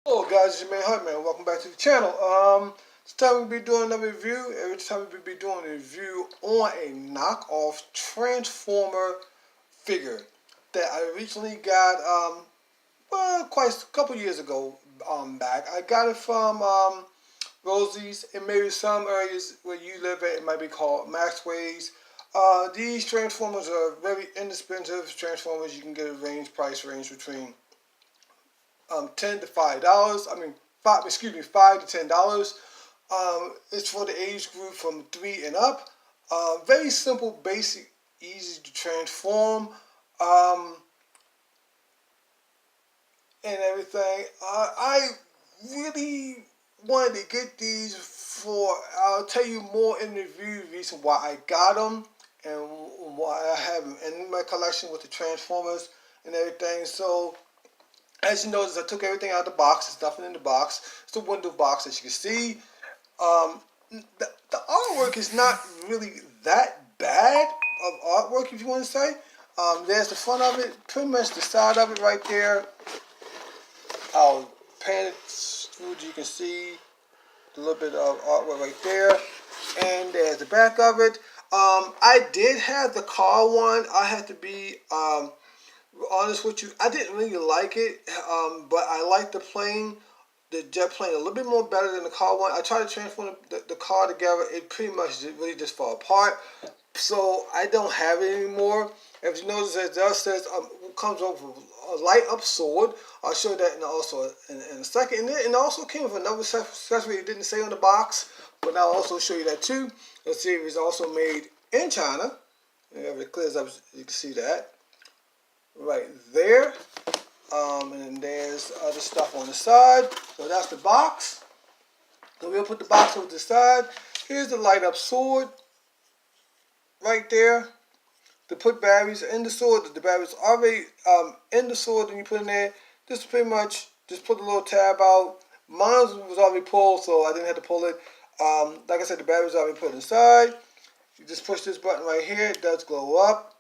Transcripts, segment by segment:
Hello guys, it's your man Hutman. Welcome back to the channel. This time we'll be doing another review. Every time we'll be doing a review on a knockoff Transformer figure that I recently got quite a couple years ago back. I got it from Rosie's, and maybe some areas where you live at it might be called Maxway's. These Transformers are very inexpensive Transformers. You can get a price range between $10 to $5. I mean, $5 to $10. It's for the age group from 3 and up. Very simple, basic, easy to transform, and everything. I really wanted to get these for. I'll tell you more in the review reason why I got them and why I have them in my collection with the Transformers and everything. So as you notice, I took everything out of the box. There's nothing in the box. It's the window box, as you can see. Um, the artwork is not really that bad of artwork, if you want to say. There's the front of it, pretty much the side of it right there. I'll pan it through so you can see a little bit of artwork right there. And there's the back of it. I did have the car one. I had to be honest with you, I didn't really like it, but I like the jet plane a little bit more better than the car one. I tried to transform the car together. It pretty much really just fell apart. So I don't have it anymore. If you notice, it does says it comes over a light up sword. I'll show that in a second. And it also came with another accessory it didn't say on the box, but I'll also show you that too. Let's see if it's also made in China. And if it clears up, you can see that right there. And then there's other stuff on the side. So that's the box. So we'll put the box over the side. Here's the light up sword right there to put batteries in the sword. The batteries already in the sword, and you put in there. Just pretty much just put the little tab out. Mine was already pulled, so I didn't have to pull it. Like I said, the batteries already put inside. You just push this button right here. It does glow up.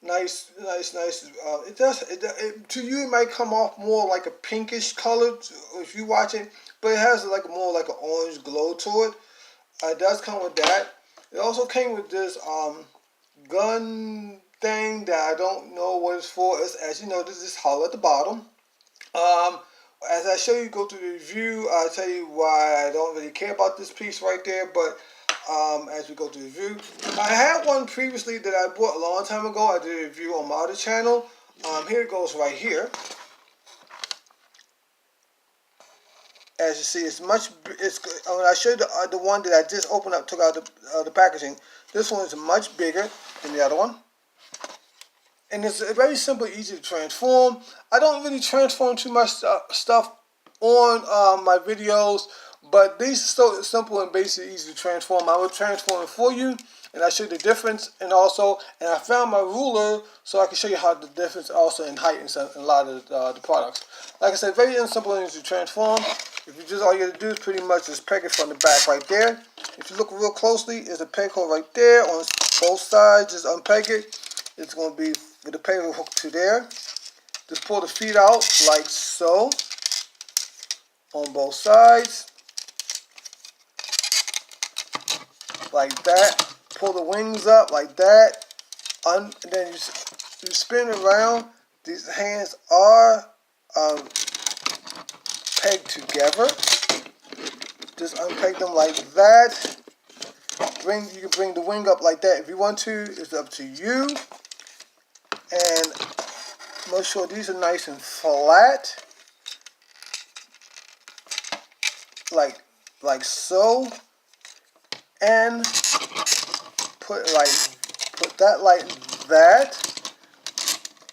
Nice. It does. To you, it might come off more like a pinkish color if you watch it, but it has like more like an orange glow to it. It does come with that. It also came with this gun thing that I don't know what it's for. As you know, this is hollow at the bottom. As I show you, go through the review, I'll tell you why I don't really care about this piece right there, but as we go through the review. I had one previously that I bought a long time ago. I did a review on my other channel. Here it goes right here. As you see, it's when I showed the one that I just opened up, took out the packaging. This one is much bigger than the other one. And it's very simple, easy to transform. I don't really transform too much stuff on my videos, but these are so simple and basic, easy to transform. I will transform it for you, and I show you the difference, and I found my ruler so I can show you how the difference also in height and a lot of the products. Like I said, very simple and easy to transform. If you just all you have to do is pretty much just peg it from the back right there. If you look real closely, there's a peg hole right there on both sides. Just unpeg it. It's going to be with the peg hook to there. Just pull the feet out like so on both sides. Like that. Pull the wings up like that. And then you spin around. These hands are pegged together. Just unpeg them like that. You can bring the wing up like that if you want to. It's up to you. And make sure these are nice and flat. Like so. And put that like that.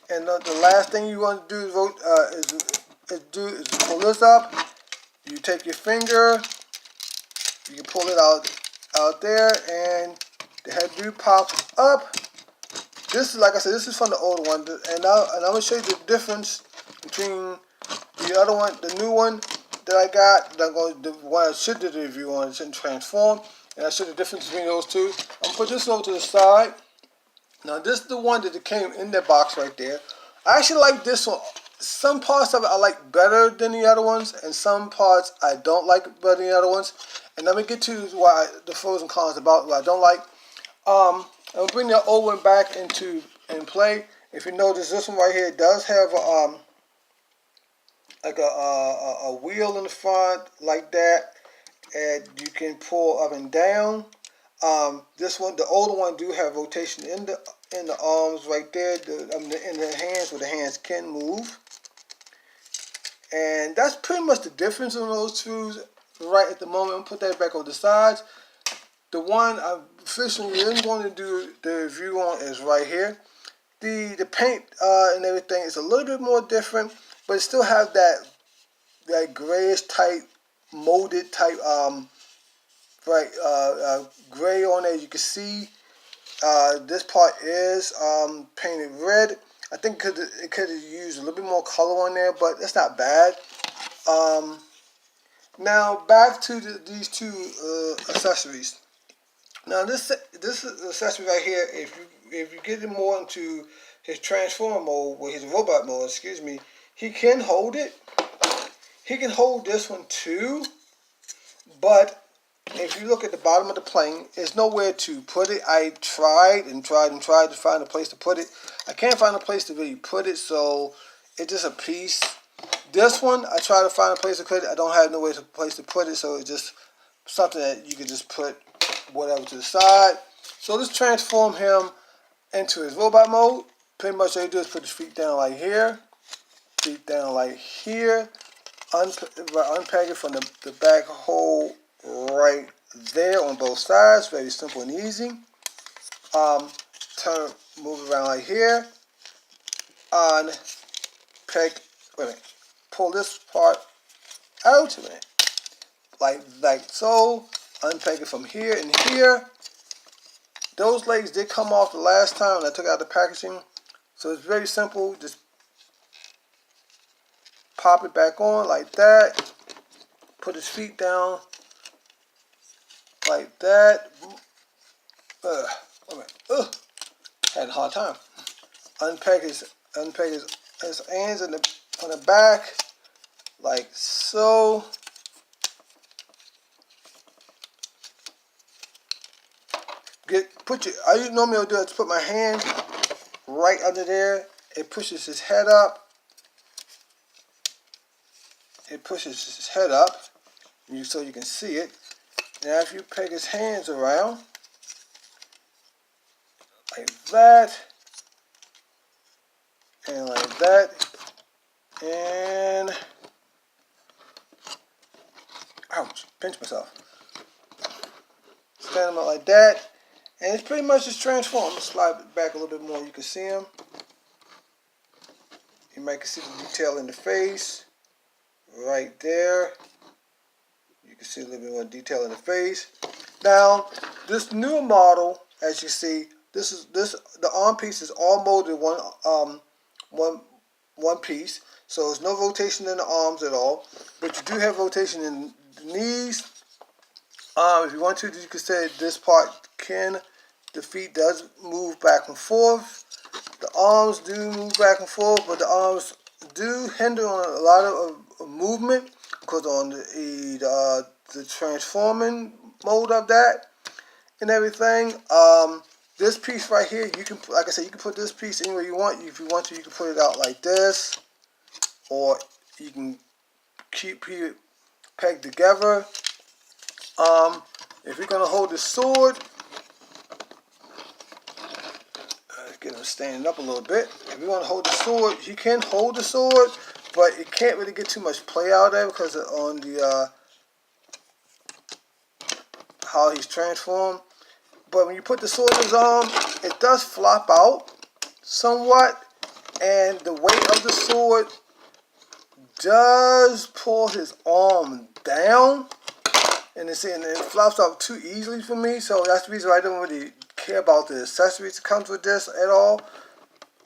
And the last thing you want to do is pull this up. You take your finger, you can pull it out there, and the head do pops up. This is, like I said, this is from the old one, and I'm gonna show you the difference between the other one, the new one that I got. The one I should do the review on, it shouldn't transform, and I show the difference between those two. I'm gonna put this over to the side. Now this is the one that came in that box right there. I actually like this one some parts of it I like better than the other ones, and some parts I don't like better than the other ones. And let me get to the pros and cons about what I don't like. I'm gonna bring the old one back in play. If you notice, this one right here does have like a wheel in the front like that, and you can pull up and down. This one, the older one, do have rotation in the arms right there, in the hands, where the hands can move. And that's pretty much the difference in those two right at the moment. I'm gonna put that back on the sides. The one I officially am going to do the review on is right here. The paint and everything is a little bit more different, but it still have that grayish type, molded type gray on there. You can see this part is painted red. I think it could have used a little bit more color on there, but it's not bad. Now back to these two accessories. Now this accessory right here, if you get him more into his transformer mode, or his robot mode, excuse me, he can hold it. He can hold this one too, but if you look at the bottom of the plane, there's nowhere to put it. I tried to find a place to put it. I can't find a place to really put it, so it's just a piece. This one, I tried to find a place to put it. I don't have no place to put it, so it's just something that you can just put whatever to the side. So let's transform him into his robot mode. Pretty much all you do is put his feet down like here, feet down like here, unpack it from the back hole right there on both sides. Very simple and easy. Move around like here. Pull this part out of it, like so. Unpack it from here and here. Those legs did come off the last time when I took out the packaging, so it's very simple. Just pop it back on like that. Put his feet down like that. Had a hard time. Unpack his hands on the back like so. Normally I'll do is put my hand right under there. It pushes his head up. So you can see it. Now if you peg his hands around like that and like that, and ouch, pinch myself. Stand him up like that. And it's pretty much just transformed. Slide it back a little bit more. You can see him. You might see the detail in the face. Right there. You can see a little bit more detail in the face. Now, this new model, as you see, the arm piece is all molded one piece. So there's no rotation in the arms at all. But you do have rotation in the knees. If you want to, you could say this part the feet does move back and forth. The arms do move back and forth, but the arms do hinder on a lot of movement because on the transforming mode of that and everything. This piece right here, you can, like I said, you can put this piece anywhere you want. If you want to, you can put it out like this, or you can keep it pegged together. If you're going to hold the sword, get him standing up a little bit. If you want to hold the sword, he can hold the sword, but it can't really get too much play out there because on the how he's transformed. But when you put the sword in his arm, it does flop out somewhat, and the weight of the sword does pull his arm down. And it flops out too easily for me, so that's the reason why I don't really care about the accessories that comes with this at all.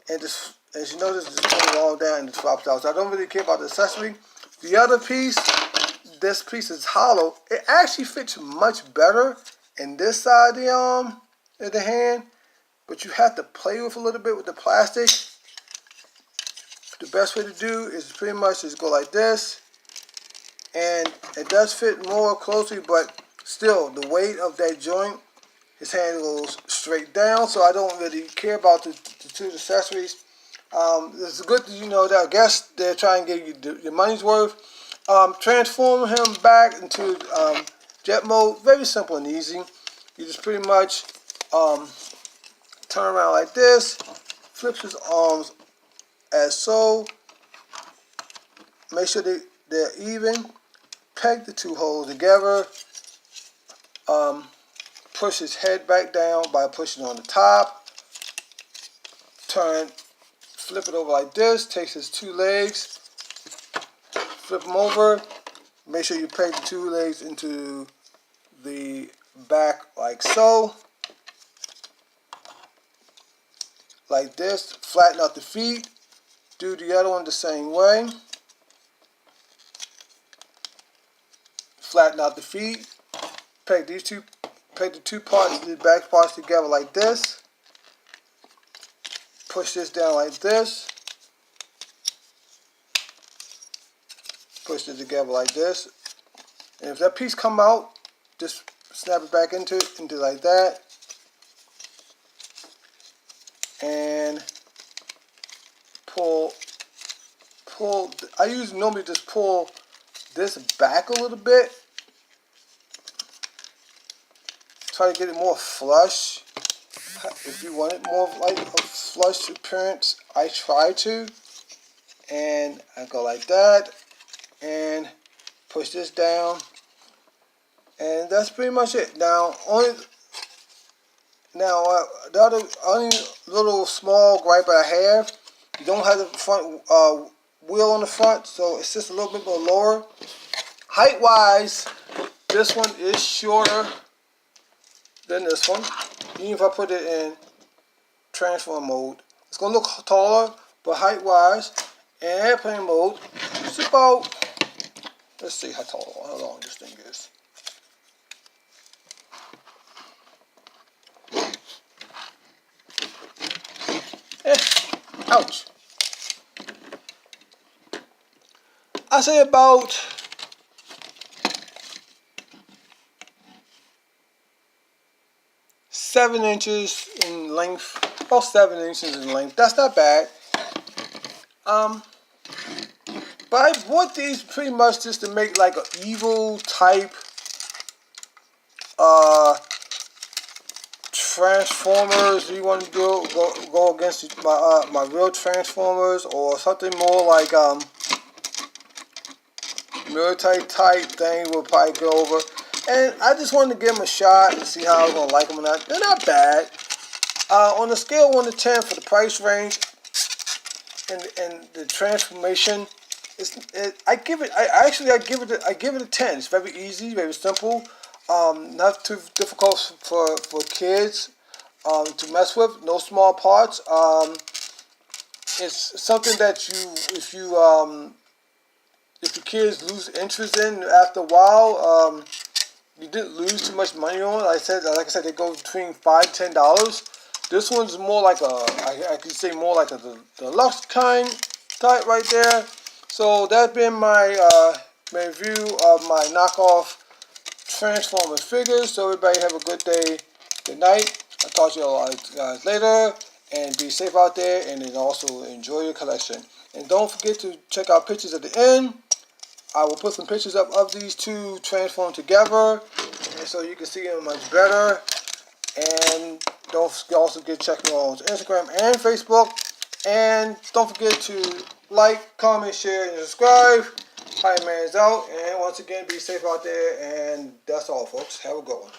And just, as you notice, it just pulls all down and it flops out. So I don't really care about the accessory. The other piece, this piece is hollow. It actually fits much better in this side of the arm, of the hand, but you have to play with a little bit with the plastic the best way to do is pretty much just go like this. And it does fit more closely, but still, the weight of that joint, his hand goes straight down, so I don't really care about the two accessories. It's good that you know that. I guess they're trying to give you your money's worth. Transform him back into jet mode. Very simple and easy. You just pretty much turn around like this, flips his arms as so. Make sure they're even. Peg the two holes together. Push his head back down by pushing on the top. Flip it over like this. Takes his two legs. Flip them over. Make sure you peg the two legs into the back like so. Like this. Flatten out the feet. Do the other one the same way. Flatten out the feet. Peg the two parts, the back parts together like this. Push this down like this. Push it together like this. And if that piece come out, just snap it back into like that. And pull. I normally just pull this back a little bit. Try to get it more flush. If you want it more like a flush appearance, I try to. And I go like that. And push this down. And that's pretty much it. Now, the other only little small gripe I have, you don't have the front wheel on the front, so it's just a little bit more lower. Height-wise, this one is shorter than this one. Even if I put it in transform mode, it's gonna look taller, but height-wise, in airplane mode, it's about, let's see how long this thing is. Ouch. I say about 7 inches in length. About 7 inches in length. That's not bad. But I bought these pretty much just to make like an evil type Transformers. You want to go against my real Transformers, or something more like military type thing will probably go over. And I just wanted to give them a shot to see how I was gonna like them or not. They're not bad. On a scale of 1 to 10 for the price range and the transformation, I give it a 10. It's very easy, very simple. Not too difficult for kids to mess with. No small parts. It's something that if your kids lose interest in after a while, you didn't lose too much money on it. Like I said, they go between $5 to $10. This one's more like I could say more like a deluxe kind type right there. So that's been my review of my knockoff Transformers figures. So everybody have a good day, good night. I'll talk to you guys later, and be safe out there, and then also enjoy your collection. And don't forget to check out pictures at the end. I will put some pictures up of these two transformed together, and so you can see them much better. And don't also check me on Instagram and Facebook. And don't forget to like, comment, share, and subscribe. Hi, man's out. And once again, be safe out there. And that's all, folks. Have a good one.